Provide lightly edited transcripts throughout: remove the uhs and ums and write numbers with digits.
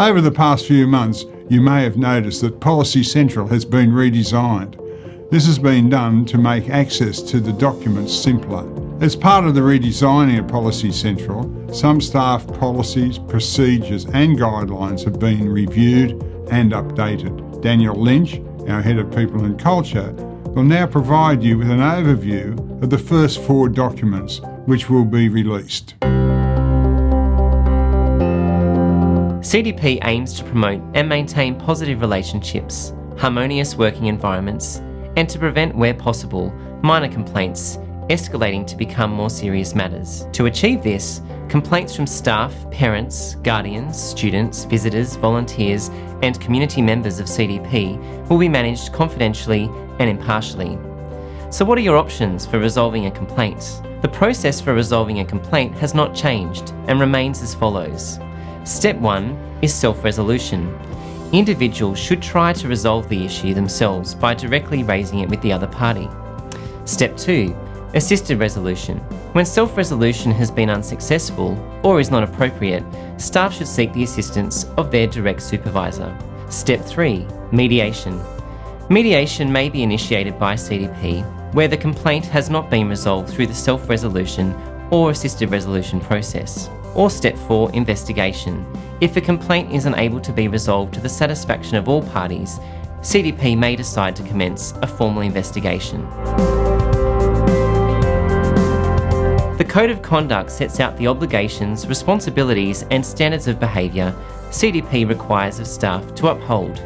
Over the past few months, you may have noticed that Policy Central has been redesigned. This has been done to make access to the documents simpler. As part of the redesigning of Policy Central, some staff policies, procedures and guidelines have been reviewed and updated. Daniel Lynch, our Head of People and Culture, will now provide you with an overview of the first 4 documents which will be released. CDP aims to promote and maintain positive relationships, harmonious working environments, and to prevent, where possible, minor complaints escalating to become more serious matters. To achieve this, complaints from staff, parents, guardians, students, visitors, volunteers, and community members of CDP will be managed confidentially and impartially. So what are your options for resolving a complaint? The process for resolving a complaint has not changed and remains as follows. Step 1 is self-resolution. Individuals should try to resolve the issue themselves by directly raising it with the other party. Step 2, assisted resolution. When self-resolution has been unsuccessful or is not appropriate, staff should seek the assistance of their direct supervisor. Step 3, mediation. Mediation may be initiated by CDP where the complaint has not been resolved through the self-resolution or assisted resolution process. Or Step 4, investigation. If a complaint is unable to be resolved to the satisfaction of all parties, CDP may decide to commence a formal investigation. The Code of Conduct sets out the obligations, responsibilities and standards of behaviour CDP requires of staff to uphold,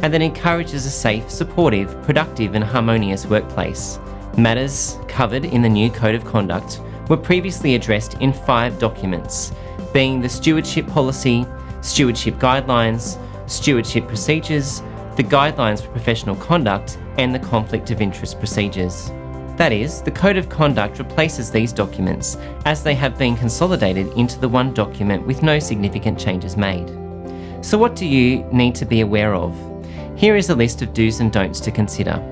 and that encourages a safe, supportive, productive and harmonious workplace. Matters covered in the new Code of Conduct were previously addressed in 5 documents, being the Stewardship Policy, Stewardship Guidelines, Stewardship Procedures, the Guidelines for Professional Conduct, and the Conflict of Interest Procedures. That is, the Code of Conduct replaces these documents as they have been consolidated into the one document with no significant changes made. So what do you need to be aware of? Here is a list of do's and don'ts to consider.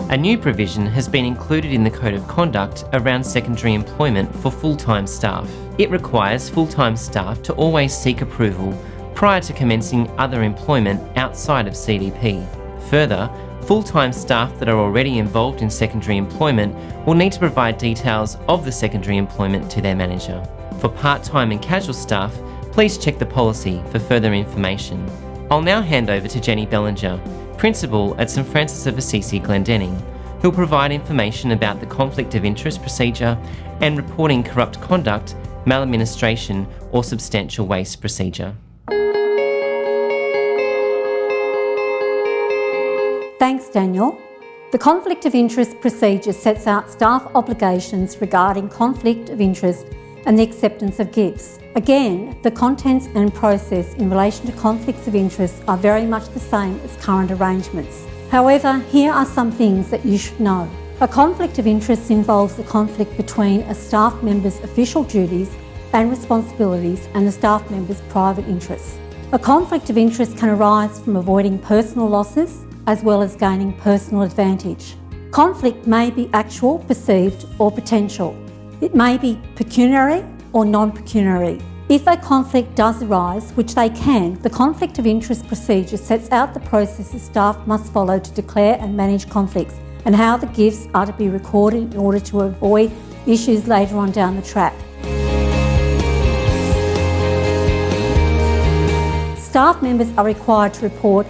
A new provision has been included in the Code of Conduct around secondary employment for full-time staff. It requires full-time staff to always seek approval prior to commencing other employment outside of CDP. Further, full-time staff that are already involved in secondary employment will need to provide details of the secondary employment to their manager. For part-time and casual staff, please check the policy for further information. I'll now hand over to Jenny Bellinger, Principal at St Francis of Assisi Glendenning, who'll provide information about the Conflict of Interest procedure and reporting corrupt conduct, maladministration or substantial waste procedure. Thanks, Daniel. The Conflict of Interest procedure sets out staff obligations regarding conflict of interest and the acceptance of gifts. Again, the contents and process in relation to conflicts of interest are very much the same as current arrangements. However, here are some things that you should know. A conflict of interest involves the conflict between a staff member's official duties and responsibilities and the staff member's private interests. A conflict of interest can arise from avoiding personal losses as well as gaining personal advantage. Conflict may be actual, perceived or potential. It may be pecuniary or non-pecuniary. If a conflict does arise, which they can, the Conflict of Interest procedure sets out the processes staff must follow to declare and manage conflicts and how the gifts are to be recorded in order to avoid issues later on down the track. Staff members are required to report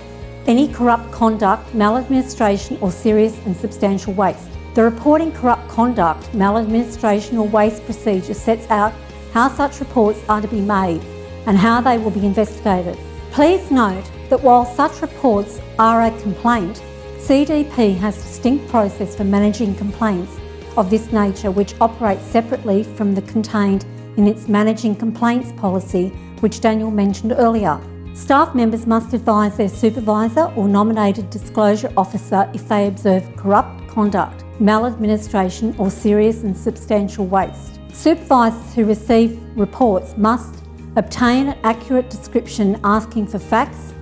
any corrupt conduct, maladministration or serious and substantial waste. The Reporting Corrupt Conduct, Maladministration or Waste procedure sets out how such reports are to be made and how they will be investigated. Please note that while such reports are a complaint, CDP has a distinct process for managing complaints of this nature which operates separately from the contained in its Managing Complaints policy, which Daniel mentioned earlier. Staff members must advise their supervisor or nominated disclosure officer if they observe corrupt conduct. maladministration or serious and substantial waste. Supervisors who receive reports must obtain an accurate description asking for facts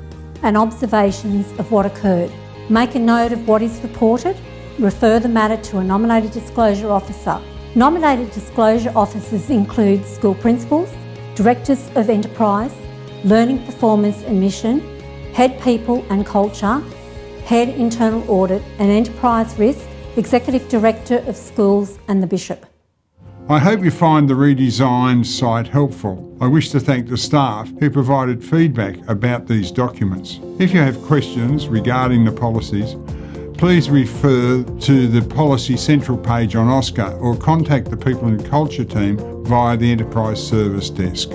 and observations of what occurred. Make a note of what is reported. Refer the matter to a nominated disclosure officer. Nominated disclosure officers include school principals, directors of enterprise, learning performance and mission, head people and culture, head internal audit and enterprise risk, executive director of schools and the bishop. I hope you find the redesigned site helpful. I wish to thank the staff who provided feedback about these documents. If you have questions regarding the policies, please refer to the Policy Central page on OSCAR or contact the People and Culture team via the Enterprise Service Desk.